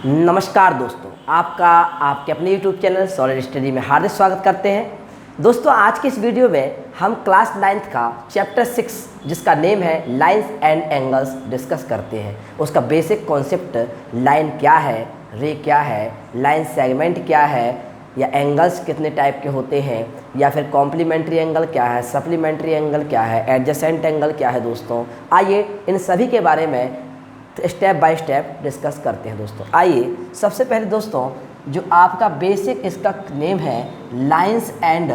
नमस्कार दोस्तों, आपका आपके अपने YouTube चैनल सॉलिड स्टडी में हार्दिक स्वागत करते हैं। दोस्तों, आज की इस वीडियो में हम क्लास 9th का चैप्टर 6 जिसका नेम है लाइंस एंड एंगल्स डिस्कस करते हैं। उसका बेसिक कॉन्सेप्ट लाइन क्या है, रे क्या है, लाइन सेगमेंट क्या है, या एंगल्स कितने टाइप के होते हैं, या फिर कॉम्प्लीमेंट्री एंगल क्या है, सप्लीमेंट्री एंगल क्या है, एडजेसेंट एंगल क्या है। दोस्तों आइए इन सभी के बारे में स्टेप बाय स्टेप डिस्कस करते हैं। दोस्तों आइए सबसे पहले दोस्तों जो आपका बेसिक इसका नेम है लाइंस एंड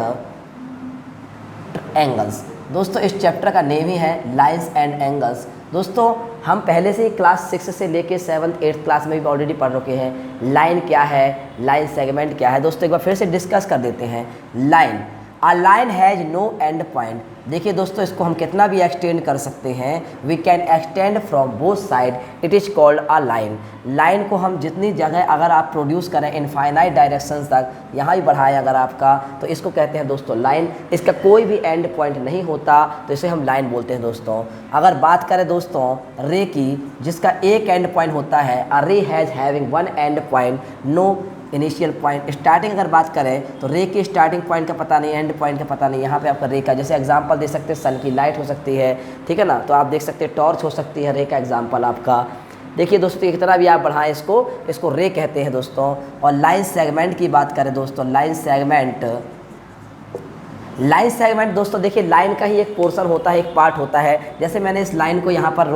एंगल्स। दोस्तों इस चैप्टर का नेम ही है लाइंस एंड एंगल्स। दोस्तों हम पहले से ही क्लास 6 से लेके 7th 8th क्लास में भी ऑलरेडी पढ़ रखे हैं लाइन क्या है, लाइन सेगमेंट क्या है। दोस्तों एक बार फिर से डिस्कस कर देते हैं। Line, a line has no end point. देखिए दोस्तों इसको हम कितना भी एक्सटेंड कर सकते हैं, we can extend from both side, it is called a line. Line को हम जितनी जगह अगर आप प्रोड्यूस करें इनफाइनाइट डायरेक्शंस तक, यहाँ ही बढ़ाएं अगर आपका, तो इसको कहते हैं दोस्तों लाइन। इसका कोई भी एंड पॉइंट नहीं होता तो इसे हम लाइन बोलते हैं। दोस्तों अगर बात करें दोस्तों रे की, जिसका एक एंड पॉइंट होता है, a ray has having one end point no initial point. Starting अगर बात करें तो रे के स्टार्टिंग पॉइंट का पता नहीं, एंड पॉइंट का पता नहीं। यहाँ पे आपका रे का जैसे एग्जांपल दे सकते हैं, सन की लाइट हो सकती है, ठीक है ना, तो आप देख सकते हैं टॉर्च हो सकती है, रे का एग्जांपल आपका। देखिए दोस्तों एक तरह भी आप बढ़ाएं इसको रे कहते हैं दोस्तों। और लाइन सेगमेंट की बात करें दोस्तों, लाइन सेगमेंट दोस्तों देखिए लाइन का ही एक पोर्शन होता है, एक पार्ट होता है। जैसे मैंने इस लाइन को यहाँ पर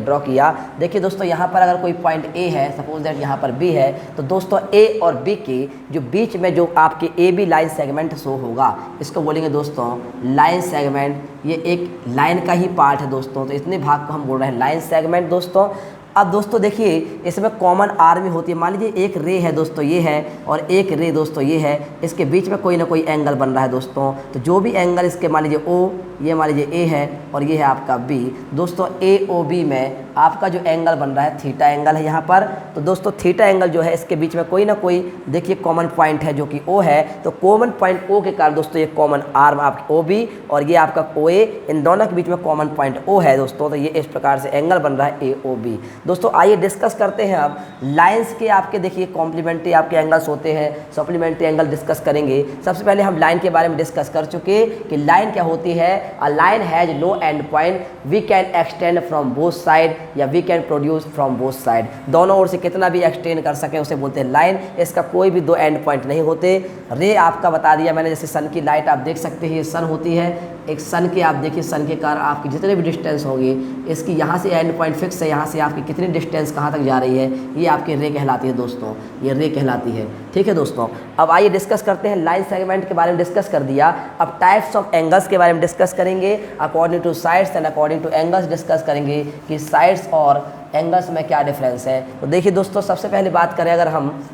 ड्रॉ किया। देखिए दोस्तों यहाँ पर अगर कोई पॉइंट ए है, सपोज दैट यहाँ पर बी है, तो दोस्तों ए और बी के जो बीच में जो आपके A B line segment show होगा, इसको बोलेंगे दोस्तों लाइन सेगमेंट। ये एक लाइन का ही पार्ट है दोस्तों, तो इतने भाग को हम बोल रहे हैं लाइन सेगमेंट दोस्तों। अब दोस्तों देखिए इसमें कॉमन आर्मी होती है। मान लीजिए एक रे है दोस्तों ये है, और एक रे दोस्तों ये है, इसके बीच में कोई ना कोई एंगल बन रहा है दोस्तों। तो जो भी एंगल इसके मान लीजिए ओ, ये मान लीजिए ए है, और ये है आपका बी। दोस्तों ए ओ बी में आपका जो एंगल बन रहा है थीटा एंगल है यहाँ पर। तो दोस्तों थीटा एंगल जो है इसके बीच में कोई ना कोई देखिए कॉमन पॉइंट है जो कि ओ है। तो कॉमन पॉइंट ओ के कारण दोस्तों ये कॉमन आर्म आपकी ओ बी और ये आपका ओ ए, इन दोनों के बीच में कॉमन पॉइंट ओ है दोस्तों। तो ये इस प्रकार से एंगल बन रहा है ए ओ बी। दोस्तों आइए डिस्कस करते हैं अब लाइंस के। आपके देखिए कॉम्प्लीमेंट्री आपके एंगल्स होते हैं, सप्लीमेंट्री एंगल डिस्कस करेंगे। सबसे पहले हम लाइन के बारे में डिस्कस कर चुके कि लाइन क्या होती है। A line has no end point, we can extend from both side या we can produce from both side. दोनों ओर से कितना भी एक्सटेंड कर सके उसे बोलते हैं लाइन। इसका कोई भी दो एंड पॉइंट नहीं होते। रे आपका बता दिया मैंने, जैसे सन की लाइट आप देख सकते हैं, ये सन होती है। एक सन के आप देखिए, सन के कारण आपकी जितने भी डिस्टेंस होगी, इसकी यहाँ से एंड पॉइंट फिक्स है, यहाँ से आपकी कितनी डिस्टेंस कहाँ तक जा रही है, ये आपकी रे कहलाती है दोस्तों, ये रे कहलाती है। ठीक है दोस्तों, अब आइए डिस्कस करते हैं। लाइन सेगमेंट के बारे में डिस्कस कर दिया, अब टाइप्स ऑफ एंगल्स के बारे में डिस्कस करेंगे। According two sides and according two angles discuss करेंगे कि साइड्स और एंगल्स में क्या डिफरेंस है। तो देखिए दोस्तों सबसे पहले बात करें अगर हम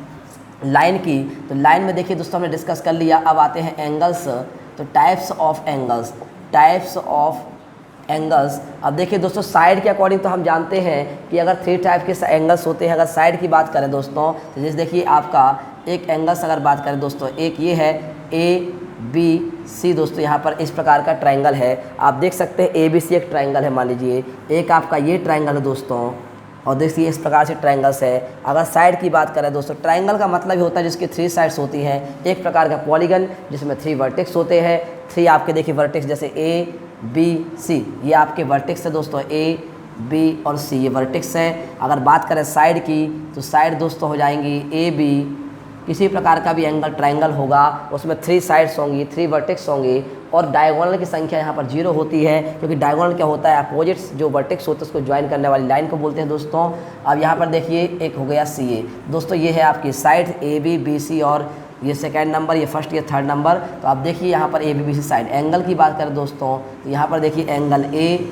लाइन की, तो लाइन में देखिए दोस्तों हमने डिस्कस कर लिया। अब आते हैं एंगल्स, तो टाइप्स ऑफ एंगल्स। अब देखिए दोस्तों साइड के अकॉर्डिंग तो हम जानते हैं कि अगर 3 टाइप के एंगल्स होते हैं। अगर साइड की बात करें दोस्तों, तो जैसे देखिए आपका एक एंगल्स अगर बात करें दोस्तों, एक ये है ए बी सी। दोस्तों यहाँ पर इस प्रकार का ट्रायंगल है, आप देख सकते हैं ए बी सी एक ट्रायंगल है। मान लीजिए एक आपका ये ट्रायंगल है दोस्तों, और देखिए इस प्रकार से ट्रायंगल्स है। अगर साइड की बात करें दोस्तों, ट्रायंगल का मतलब ही होता है जिसकी 3 साइड्स होती हैं। एक प्रकार का पॉलीगन जिसमें 3 वर्टेक्स होते हैं। 3 आपके देखिए वर्टेक्स, जैसे ए बी सी, ये आपके वर्टेक्स है दोस्तों, ए बी और सी ये वर्टेक्स है। अगर बात करें साइड की, तो साइड दोस्तों हो जाएंगी ए बी। किसी प्रकार का भी एंगल ट्रायंगल होगा उसमें 3 साइड्स होंगी, 3 वर्टेक्स होंगी, और डायगोनल की संख्या यहाँ पर 0 होती है, क्योंकि डायगोनल क्या होता है, अपोजिट्स जो वर्टेक्स होते हैं उसको ज्वाइन करने वाली लाइन को बोलते हैं दोस्तों। अब यहाँ पर देखिए एक हो गया सी ए। दोस्तों ये है आपकी side A B B C, और ये सेकेंड नंबर, ये फर्स्ट, ये थर्ड नंबर। तो आप देखिए यहाँ पर A B B C side. Angle की बात करें दोस्तों, तो यहाँ पर देखिए एंगल ए,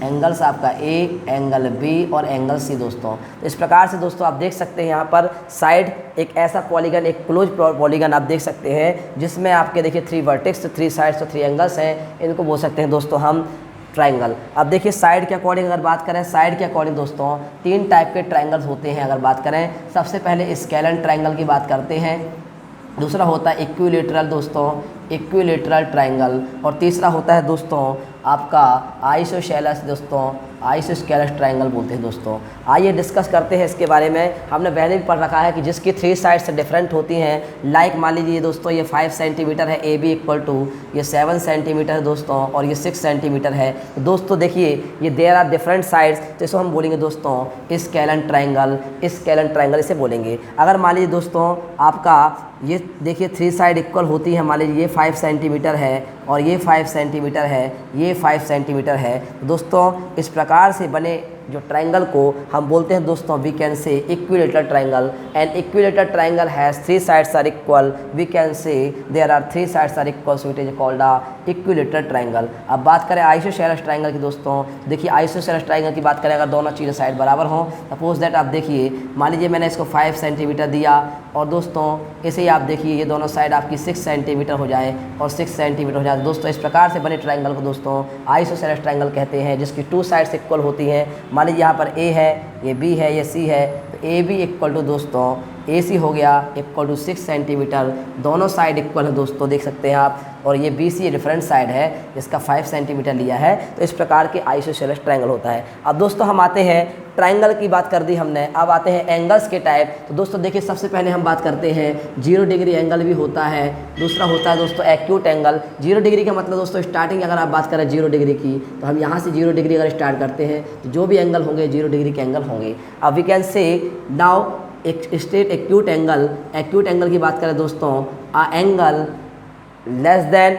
एंगल्स आपका ए, एंगल बी और एंगल सी दोस्तों। तो इस प्रकार से दोस्तों आप देख सकते हैं यहाँ पर साइड एक ऐसा पॉलीगन, एक क्लोज पॉलीगन आप देख सकते हैं जिसमें आपके देखिए 3 वर्टेक्स, 3 साइड्स और 3 एंगल्स हैं। इनको बोल सकते हैं दोस्तों हम ट्रायंगल। अब देखिए साइड के अकॉर्डिंग अगर बात करें, साइड के अकॉर्डिंग दोस्तों 3 टाइप के ट्रायंगल्स होते हैं। अगर बात करें सबसे पहले स्केलन ट्रायंगल की बात करते हैं, दूसरा होता है इक्विलेटरल दोस्तों, इक्विलेटरल ट्राइंगल, और तीसरा होता है दोस्तों आपका आइसोसेलेस दोस्तों, आइसोस्केलेस ट्राइंगल बोलते हैं दोस्तों। आइए डिस्कस करते हैं इसके बारे में। हमने पहले भी पढ़ रखा है कि जिसकी 3 साइड्स डिफरेंट होती हैं, लाइक मान लीजिए दोस्तों ये 5 सेंटीमीटर है, ए बी इक्वल टू ये 7 सेंटीमीटर है दोस्तों, और ये 6 सेंटीमीटर है। तो दोस्तों देखिए ये देयर आर डिफरेंट साइड्स, तो इसको हम बोलेंगे दोस्तों स्केलन ट्राइंगल, स्केलन ट्राइंगल इसे बोलेंगे। अगर मान लीजिए दोस्तों आपका ये देखिए 3 साइड इक्वल होती है, मान लीजिए ये 5 सेंटीमीटर है और ये 5 सेंटीमीटर है, ये 5 सेंटीमीटर है। तो दोस्तों इस प्रकार से बने जो ट्राइंगल को हम बोलते हैं दोस्तों we can say equilateral triangle. And equilateral triangle has 3 sides are equal, we can say there are 3 sides are equal, so it is called a equilateral triangle. अब बात करें आइसोसेलेस ट्राइंगल की दोस्तों, देखिए आइसोसेलेस ट्राइंगल की बात करें, अगर दोनों चीज़ें साइड बराबर हों, सपोज दैट आप देखिए मान लीजिए मैंने इसको 5 सेंटीमीटर दिया और दोस्तों इसे ही आप देखिए ये दोनों साइड आपकी 6 सेंटीमीटर हो जाए और 6 सेंटीमीटर हो जाए। दोस्तों इस प्रकार से बने ट्राइंगल को दोस्तों आइसोसेलेस ट्राइंगल कहते हैं, जिसकी 2 साइड्स इक्वल होती हैं। मान लीजिए यहाँ पर ए है, ये बी है, ये सी है, तो ए बी इक्वल टू दोस्तों ए सी हो गया इक्वल टू 6 सेंटीमीटर, दोनों साइड इक्वल है दोस्तों, देख सकते हैं आप। और ये बी सी डिफरेंट साइड है जिसका 5 सेंटीमीटर लिया है। तो इस प्रकार के आइसोसेलेस ट्राइंगल होता है। अब दोस्तों हम आते हैं, ट्राइंगल की बात कर दी हमने, अब आते हैं एंगल्स के टाइप। तो दोस्तों देखिए सबसे पहले हम बात करते हैं 0 डिग्री एंगल भी होता है, दूसरा होता है दोस्तों एक्यूट एंगल। 0 डिग्री का मतलब दोस्तों स्टार्टिंग अगर आप बात करें 0 डिग्री की, तो हम यहाँ से 0 डिग्री अगर स्टार्ट करते हैं तो जो भी एंगल होंगे 0 डिग्री के एंगल होंगे। अब वी कैन से नाउ एक state acute angle. Acute angle की बात करें दोस्तों, आ एंगल लेस देन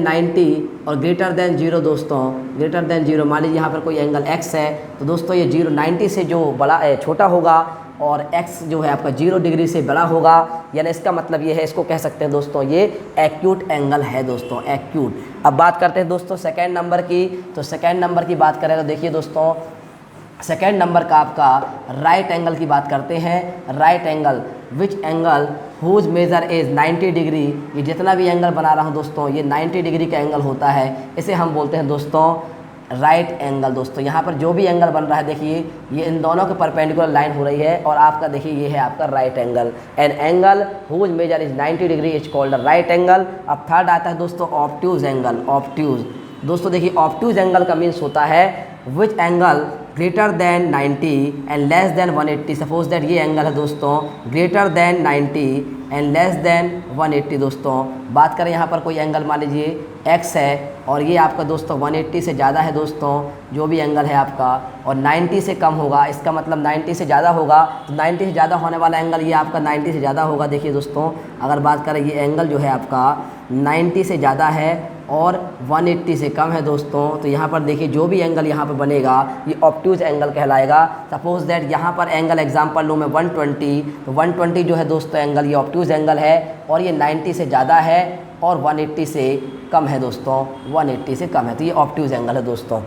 90 और ग्रेटर देन 0 दोस्तों, ग्रेटर देन 0। मान लीजिए यहाँ पर कोई एंगल x है, तो दोस्तों ये 90 से जो बड़ा छोटा होगा और x जो है आपका 0 डिग्री से बड़ा होगा, यानी इसका मतलब ये है, इसको कह सकते हैं दोस्तों ये एक्यूट एंगल है दोस्तों, एक्यूट। अब बात करते हैं दोस्तों सेकेंड नंबर की। तो सेकेंड नंबर की बात करें तो देखिए दोस्तों सेकेंड नंबर का आपका राइट एंगल की बात करते हैं। Right angle which angle whose measure is 90 degree, ये जितना भी एंगल बना रहा हूँ दोस्तों ये 90 डिग्री का एंगल होता है, इसे हम बोलते हैं दोस्तों राइट एंगल। दोस्तों यहाँ पर जो भी एंगल बन रहा है देखिए ये इन दोनों के परपेंडिकुलर लाइन हो रही है और आपका देखिए ये है आपका right angle. An angle whose measure is 90 degree is called right angle. अब थर्ड आता है दोस्तों ऑब्ट्यूज एंगल। ऑब्ट्यूज दोस्तों देखिए ऑब्ट्यूज एंगल का मीन्स होता है which angle greater than 90 and less than 180। Suppose that ये एंगल है दोस्तों greater than 90 and less than 180 दोस्तों। बात करें यहाँ पर कोई एंगल मान लीजिए x है और ये आपका दोस्तों 180 से ज़्यादा है दोस्तों, जो भी एंगल है आपका, और 90 से कम होगा, इसका मतलब 90 से ज़्यादा होगा, तो 90 से ज़्यादा होने वाला एंगल ये आपका 90 से ज़्यादा होगा। देखिए दोस्तों अगर बात करें ये एंगल जो है आपका 90 से ज़्यादा है और 180 से कम है दोस्तों, तो यहाँ पर देखिए जो भी एंगल यहाँ पर बनेगा ये ऑब्ट्यूज एंगल कहलाएगा। सपोज दैट यहाँ पर एंगल एग्जांपल लूँ मैं 120, तो 120 जो है दोस्तों एंगल ये ऑब्ट्यूज एंगल है और ये 90 से ज़्यादा है और 180 से कम है दोस्तों, 180 से कम है, तो ये ऑब्ट्यूज एंगल है दोस्तों।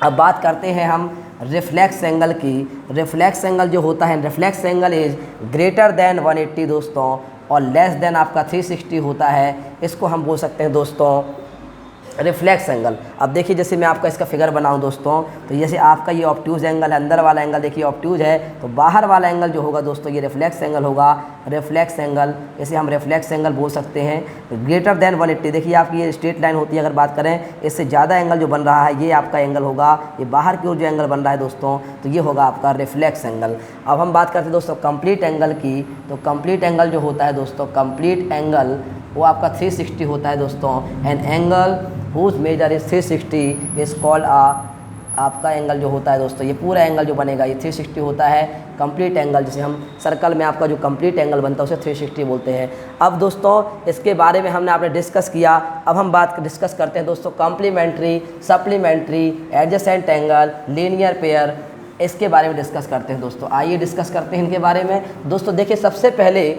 अब बात करते हैं हम रिफ्लेक्स एंगल की। रिफ्लेक्स एंगल जो होता है, reflex angle is greater than 180 दोस्तों और लेस देन आपका 360 होता है, इसको हम बोल सकते हैं दोस्तों रिफ्लेक्स एंगल। अब देखिए जैसे मैं आपका इसका फिगर बनाऊं दोस्तों, तो जैसे आपका ये ऑब्ट्यूज एंगल है, अंदर वाला एंगल देखिए ऑब्ट्यूज है, तो बाहर वाला एंगल जो होगा दोस्तों ये रिफ्लेक्स एंगल होगा। रिफ्लेक्स एंगल इसे हम रिफ्लेक्स एंगल बोल सकते हैं। ग्रेटर देन 180 देखिए आपकी ये स्ट्रेट लाइन होती है, अगर बात करें इससे ज़्यादा एंगल जो बन रहा है ये आपका एंगल होगा, ये बाहर की ओर जो एंगल बन रहा है दोस्तों तो ये होगा आपका रिफ्लेक्स एंगल। अब हम बात करते हैं दोस्तों कंप्लीट एंगल की। तो कंप्लीट एंगल जो होता है दोस्तों, कंप्लीट एंगल वो आपका 360 होता है दोस्तों। An angle whose measure is 360 is called आपका एंगल जो होता है दोस्तों, ये पूरा एंगल जो बनेगा ये 360 होता है। कंप्लीट एंगल जिसे हम सर्कल में आपका जो कंप्लीट एंगल बनता है उसे 360 बोलते हैं। अब दोस्तों इसके बारे में हमने आपने डिस्कस किया, अब हम बात डिस्कस करते हैं दोस्तों complementary, supplementary, adjacent angle, linear pair, इसके बारे में डिस्कस करते हैं दोस्तों। आइए डिस्कस करते हैं इनके बारे में। दोस्तों देखिए सबसे पहले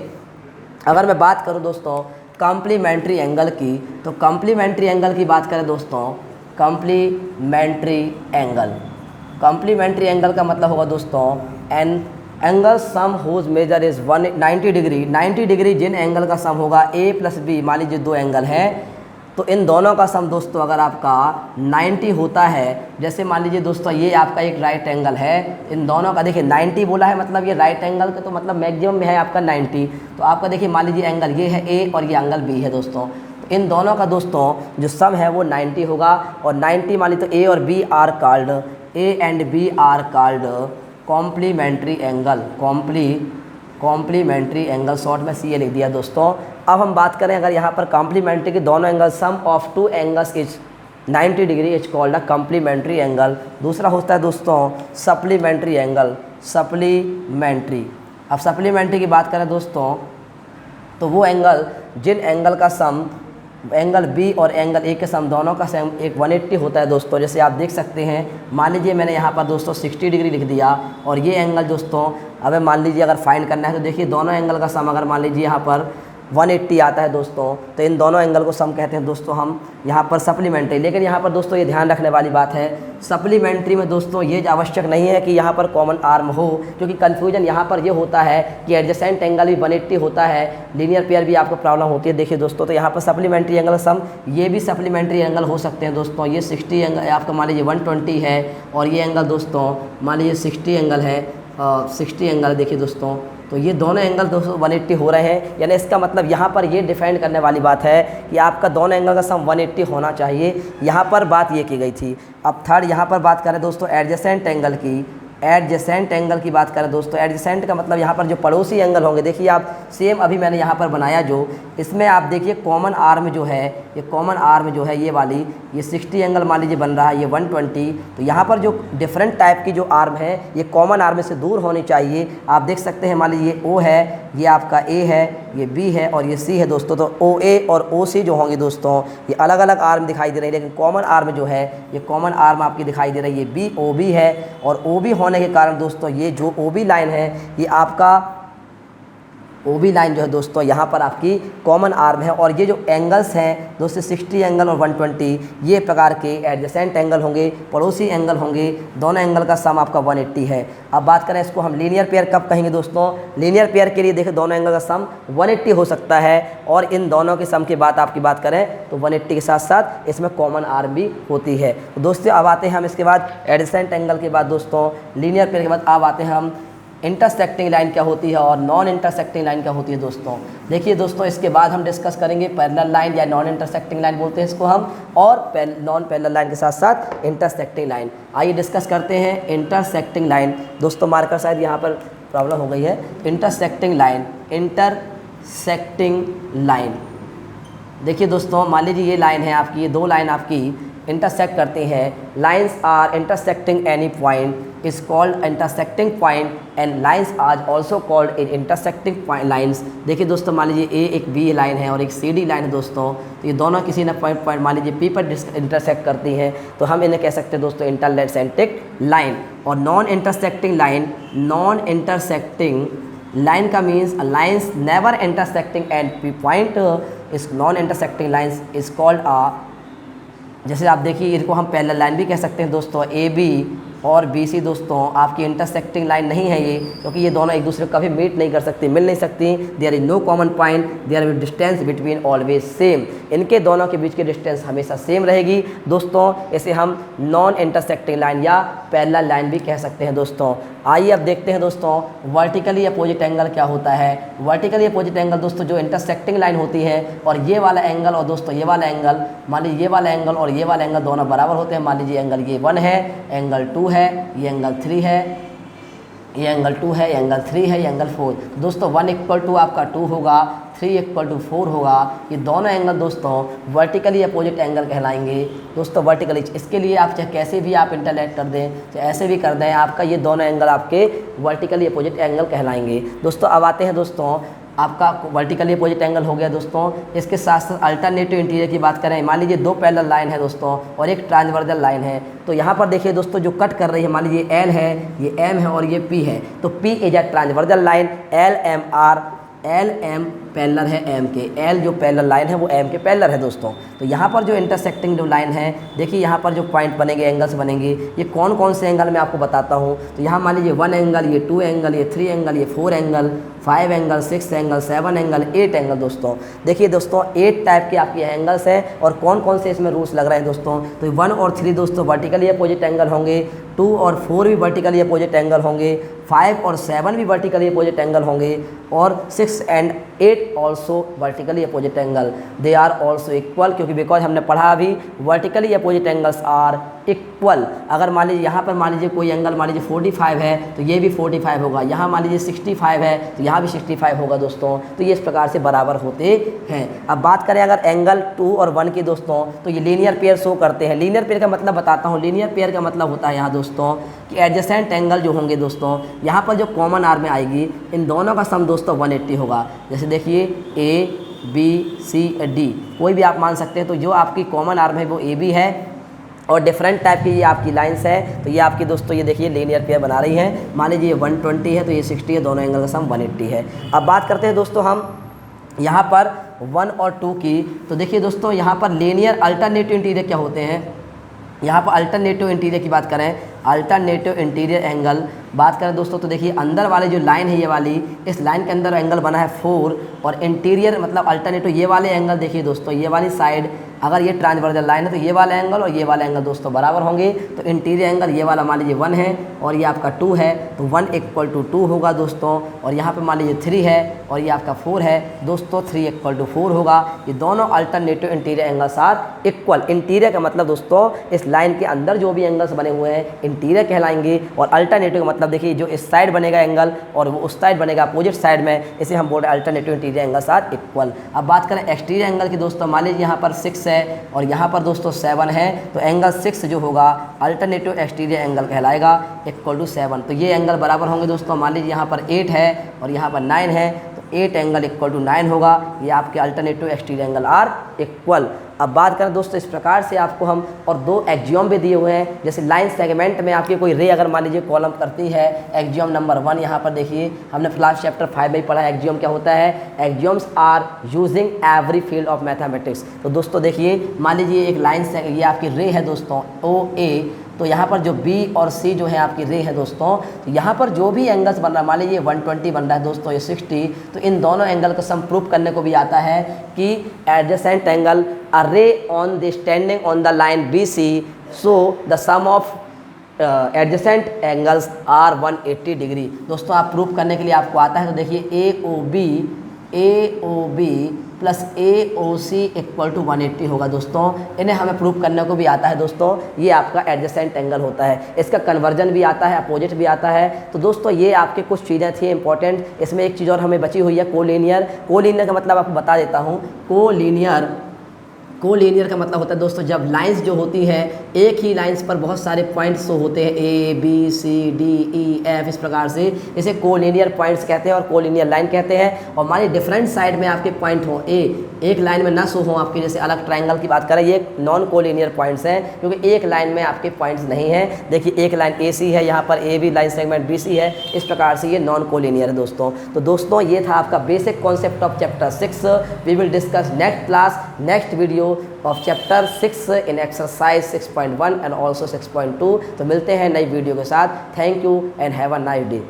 अगर मैं बात करूँ दोस्तों कॉम्प्लीमेंट्री एंगल की, तो कॉम्प्लीमेंट्री एंगल की बात करें दोस्तों, कॉम्प्लीमेंट्री एंगल, कॉम्प्लीमेंट्री एंगल का मतलब होगा दोस्तों an angle sum whose measure is 90 degree. 90 degree जिन एंगल का सम होगा a प्लस बी, मान लीजिए दो एंगल हैं तो इन दोनों का सम दोस्तों अगर आपका 90 होता है, जैसे मान लीजिए दोस्तों ये आपका एक राइट एंगल है, इन दोनों का देखिए 90 बोला है, मतलब ये राइट एंगल का तो मतलब मैक्सिमम में है आपका 90। तो आपका देखिए मान लीजिए एंगल ये है ए और ये एंगल बी है दोस्तों, तो इन दोनों का दोस्तों जो सम है वो 90 होगा। और 90 मान लीजिए तो ए और B are called, A and B are called complementary angle, complementary angle, short में सी ए लिख दिया दोस्तों। अब हम बात करें अगर यहाँ पर कॉम्प्लीमेंट्री के दोनों angle, sum of two angles is 90 degree is called a complementary angle. दूसरा होता है दोस्तों सप्लीमेंट्री एंगल, सप्लीमेंट्री। अब सप्लीमेंट्री की बात करें दोस्तों तो वो एंगल जिन एंगल का सम, एंगल बी और एंगल ए के सम दोनों का सम एक 180 होता है दोस्तों। जैसे आप देख सकते हैं, मान लीजिए मैंने यहाँ पर दोस्तों 60 डिग्री लिख दिया और ये एंगल दोस्तों, अब मान लीजिए अगर फाइंड करना है तो देखिए दोनों एंगल का सम अगर मान लीजिए यहाँ पर 180 आता है दोस्तों, तो इन दोनों एंगल को सम कहते हैं दोस्तों हम यहाँ पर सप्लीमेंट्री। लेकिन यहाँ पर दोस्तों ये ध्यान रखने वाली बात है, सप्लीमेंट्री में दोस्तों ये आवश्यक नहीं है कि यहाँ पर कॉमन आर्म हो, क्योंकि कन्फ्यूजन यहाँ पर ये होता है कि एडजेसेंट एंगल भी 180 होता है, लीनियर पेयर भी आपको प्रॉब्लम होती है। देखिए दोस्तों, तो यहाँ पर सप्लीमेंट्री एंगल सम ये भी सप्लीमेंट्री एंगल हो सकते हैं दोस्तों। ये 60 एंगल आपका मान लीजिए 120 है और ये एंगल दोस्तों मान लीजिए 60 एंगल है, 60 एंगल देखिए दोस्तों, तो ये दोनों एंगल दोस्तों 180 हो रहे हैं। यानी इसका मतलब यहाँ पर ये डिफाइन करने वाली बात है कि आपका दोनों एंगल का सम 180 होना चाहिए। यहाँ पर बात ये की गई थी। अब थर्ड यहाँ पर बात करें दोस्तों एडजेसेंट एंगल की, एडजेसेंट एंगल की बात करें दोस्तों, एडजेसेंट का मतलब यहाँ पर जो पड़ोसी एंगल होंगे, देखिए आप सेम अभी मैंने यहाँ पर बनाया जो, इसमें आप देखिए कॉमन आर्म जो है, ये कॉमन आर्म जो है ये वाली, ये 60 एंगल मान लीजिए बन रहा है, ये 120। तो यहाँ पर जो डिफरेंट टाइप की जो आर्म है ये कॉमन आर्म से दूर होनी चाहिए। आप देख सकते हैं मान लीजिए ये ओ है, ये आपका ए है, ये बी है और ये सी है दोस्तों। तो ओ ए और ओ सी जो होंगे दोस्तों, ये अलग अलग आर्म दिखाई दे रही है, लेकिन कॉमन आर्म जो है, ये कॉमन आर्म आपकी दिखाई दे रही है, ये बी ओ बी है। और ओ बी होने के कारण दोस्तों ये जो ओ बी लाइन है, ये आपका ओ बी लाइन जो है दोस्तों यहाँ पर आपकी कॉमन आर्म है। और ये जो एंगल्स हैं दोस्तों 60 एंगल और 120, ये प्रकार के एडजेसेंट एंगल होंगे, पड़ोसी एंगल होंगे, दोनों एंगल का सम आपका 180 है। अब बात करें इसको हम लीनियर पेयर कब कहेंगे दोस्तों, लीनियर पेयर के लिए देखिए दोनों एंगल का सम 180 हो सकता है। और इन दोनों के सम की बात आपकी बात करें तो 180 के साथ साथ इसमें कॉमन आर्म भी होती है। तो दोस्तों अब आते हैं हम इसके बाद एडजेसेंट एंगल के बाद दोस्तों लीनियर पेयर के बाद अब आते हैं हम इंटरसेक्टिंग लाइन क्या होती है और नॉन इंटरसेक्टिंग लाइन क्या होती है दोस्तों। देखिए दोस्तों, इसके बाद हम डिस्कस करेंगे पैरेलल लाइन या नॉन इंटरसेक्टिंग लाइन बोलते हैं इसको हम, और नॉन पैरेलल लाइन के साथ साथ इंटरसेक्टिंग लाइन। आइए डिस्कस करते हैं इंटरसेक्टिंग लाइन। दोस्तों मार्कर शायद यहाँ पर प्रॉब्लम हो गई है। इंटरसेक्टिंग लाइन, इंटरसेक्टिंग लाइन, देखिए दोस्तों मान लीजिए ये लाइन है आपकी, ये दो लाइन आपकी इंटरसेक्ट करती हैं। Lines are intersecting any point is called intersecting point and lines are also called in intersecting point lines। देखिए दोस्तों मान लीजिए ए एक बी लाइन है और एक सी डी लाइन है दोस्तों, तो ये दोनों किसी न पॉइंट मान लीजिए पी पर इंटरसेक्ट करती हैं, तो हम इन्हें कह सकते हैं दोस्तों इंटरसेक्टिंग लाइन। और non intersecting line, non intersecting line का means lines never intersecting and P point is non intersecting lines is called uh, जैसे आप देखिए इनको हम पैरेलल लाइन भी कह सकते हैं दोस्तों। ए बी और बी सी दोस्तों आपकी इंटरसेक्टिंग लाइन नहीं है ये, क्योंकि ये दोनों एक दूसरे को कभी मीट नहीं कर सकती, मिल नहीं सकती। There is no common point, there is distance between always same, इनके दोनों के बीच की डिस्टेंस हमेशा सेम रहेगी दोस्तों। इसे हम नॉन इंटरसेक्टिंग लाइन या पैरेलल लाइन भी कह सकते हैं दोस्तों। आइए अब देखते हैं दोस्तों वर्टिकली अपोजिट एंगल क्या होता है। वर्टिकली अपोजिट एंगल दोस्तों जो इंटरसेक्टिंग लाइन होती है और ये वाला एंगल और दोस्तों ये वाला एंगल, मान लीजिए ये वाला एंगल और ये वाला एंगल दोनों बराबर होते हैं। मान लीजिए एंगल ये 1 है, एंगल 2 है, ये एंगल 3 है, ये एंगल 2 है, ये एंगल 3 है, ये एंगल 4। दोस्तों 1 इक्वल टू आपका 2 होगा, 3 इक्वल टू 4 होगा। ये दोनों एंगल दोस्तों वर्टिकली अपोजिट एंगल कहलाएंगे दोस्तों। वर्टिकली इसके लिए आप चाहे कैसे भी आप इंटरलेट कर दें, चाहे ऐसे भी कर दें, आपका ये दोनों एंगल आपके वर्टिकली अपोजिट एंगल कहलाएंगे दोस्तों। अब आते हैं दोस्तों आपका वर्टिकली अपोजिट एंगल हो गया दोस्तों। इसके साथ साथ अल्टरनेटिव इंटीरियर की बात करें, मान लीजिए दो पैरेलल लाइन है दोस्तों और एक ट्रांसवर्सल लाइन है, तो यहाँ पर देखिए दोस्तों जो कट कर रही है, मान लीजिए एल है, ये एम है और ये पी है, तो P is a transversal line, L M are L M parallel है एम के, एल जो पैरेलल लाइन है वो एम के पैरेलल है दोस्तों। तो यहाँ पर जो इंटरसेक्टिंग जो लाइन है, देखिए यहाँ पर जो पॉइंट बनेंगे, एंगल्स बनेंगे, ये कौन कौन से एंगल मैं आपको बताता हूँ। तो यहाँ मान लीजिए 1 एंगल, ये 2 एंगल, ये 3 एंगल, ये 4 angle, 5 angle, 6 angle, 7 angle, 8 angle दोस्तों। देखिए दोस्तों 8 टाइप के आपके एंगल्स हैं और कौन कौन से इसमें रूल्स लग रहे हैं दोस्तों। तो 1 और 3 दोस्तों वर्टिकली अपोजिट एंगल होंगे, 2 और 4 भी वर्टिकली अपोजिट एंगल होंगे, 5 और 7 भी वर्टिकली अपोजिट एंगल होंगे, और 6 and 8 also vertically opposite angle. They are also equal, क्योंकि बिकॉज हमने पढ़ा अभी vertically opposite angles are equal. अगर मान लीजिए यहाँ पर मान लीजिए कोई एंगल मान लीजिए 45 है तो ये भी 45 होगा, यहाँ मान लीजिए 65 है तो यहाँ भी 65 होगा दोस्तों। तो ये इस प्रकार से बराबर होते हैं। अब बात करें अगर एंगल 2 और 1 की दोस्तों, तो ये लीनियर पेयर शो करते हैं। लीनियर पेयर का मतलब बताता हूँ। लीनियर पेयर का मतलब होता है यहाँ दोस्तों कि एडजेसेंट एंगल जो होंगे दोस्तों, यहाँ पर जो कॉमन आर में आएगी, इन दोनों का सम दोस्तों 180 होगा। जैसे देखिए ए बी सी डी कोई भी आप मान सकते हैं। तो जो आपकी कॉमन आर्म है वो ए बी है और डिफरेंट टाइप की ये आपकी लाइंस है। तो ये आपकी दोस्तों ये देखिए लीनियर पेयर बना रही हैं। मान लीजिए ये 120 है तो ये 60 है, दोनों एंगल का सम 180 है। अब बात करते हैं दोस्तों हम यहाँ पर 1 और 2 की। तो देखिए दोस्तों यहाँ पर लीनियर अल्टरनेटिव इंटीरियर क्या होते हैं। यहाँ पर अल्टरनेटिव इंटीरियर की बात करें, अल्टरनेटिव इंटीरियर एंगल बात करें दोस्तों, तो देखिए अंदर वाले जो लाइन है ये वाली, इस लाइन के अंदर एंगल बना है 4 और इंटीरियर मतलब अल्टरनेटिव ये वाले एंगल देखिए दोस्तों, ये वाली साइड अगर ये ट्रांसवर्सल लाइन है तो ये वाला एंगल और ये वाला एंगल दोस्तों बराबर होंगे। तो इंटीरियर एंगल ये वाला मान लीजिए 1 है और ये आपका 2 है, तो 1 = 2 होगा दोस्तों। और यहाँ पे मान लीजिए 3 है और ये आपका 4 है दोस्तों, 3 = 4 होगा। ये दोनों alternative interior angles are equal. Interior का मतलब दोस्तों इस लाइन के अंदर जो भी एंगल्स बने हुए हैं इंटीरियर कहलाएंगे, और अल्टरनेटिव का मतलब देखिए जो इस साइड बनेगा एंगल और वो उस साइड बनेगा अपोजिट साइड में, इसे हम बोल रहे हैं alternative interior angles are equal. अब बात करें एक्सटीरियर एंगल की दोस्तों, मान लीजिए यहाँ पर 6 है और यहाँ पर दोस्तों 7 है, तो एंगल 6 जो होगा अल्टरनेटिव एक्सटीरियर एंगल कहलाएगा = 7। तो ये एंगल बराबर होंगे दोस्तों। मान लीजिए यहाँ पर 8 है और यहाँ पर 9 है, तो 8 एंगल = 9 होगा। ये आपके alternative exterior angle are equal. अब बात करें दोस्तों इस प्रकार से आपको हम और 2 एक्जियम भी दिए हुए हैं। जैसे लाइन सेगमेंट में आपकी कोई रे अगर मान लीजिए कॉलम करती है, एक्जियम नंबर 1 यहाँ पर देखिए हमने क्लास चैप्टर 5 में पढ़ा है एक्जियम क्या होता है। Axioms are using every field of mathematics. तो दोस्तों देखिए मान लीजिए एक लाइन से ये आपकी रे है दोस्तों OA, तो यहाँ पर जो B और C जो है आपकी रे है दोस्तों, तो यहाँ पर जो भी एंगल्स बन रहा है, मान लीजिए 120 बन रहा है दोस्तों, ये 60, तो इन दोनों एंगल को सम प्रूव करने को भी आता है कि adjacent angle a ray on the standing on the line BC, so the sum of adjacent angles are 180 degree. दोस्तों आप प्रूव करने के लिए आपको आता है। तो देखिए AOB प्लस AOC = 180 होगा दोस्तों। इन्हें हमें प्रूव करने को भी आता है दोस्तों। ये आपका एडजेसेंट एंगल होता है, इसका कन्वर्जन भी आता है, अपोजिट भी आता है। तो दोस्तों ये आपके कुछ चीज़ें थी इंपॉर्टेंट। इसमें एक चीज़ और हमें बची हुई है कोलिनियर। कोलिनियर का मतलब आपको बता देता हूँ। कोलिनियर का मतलब होता है दोस्तों जब लाइंस जो होती है एक ही लाइंस पर बहुत सारे पॉइंट्स तो होते हैं A B C D E F, इस प्रकार से इसे कोलिनियर पॉइंट्स कहते हैं और कोलिनियर लाइन कहते हैं। और मान लीजिए डिफरेंट साइड में आपके पॉइंट हो एक लाइन में ना शो हो आपके, जैसे अलग ट्रायंगल की बात करें, ये नॉन कोलिनियर पॉइंट्स हैं क्योंकि एक लाइन में आपके पॉइंट्स नहीं हैं। देखिए एक लाइन AC है, यहाँ पर AB लाइन सेगमेंट BC है, इस प्रकार से ये नॉन कोलिनियर है दोस्तों। तो दोस्तों ये था आपका basic concept of chapter 6। We will discuss next class next video of chapter 6 in exercise 6.1 and also 6.2। तो मिलते हैं नई वीडियो के साथ। Thank you and have a nice day.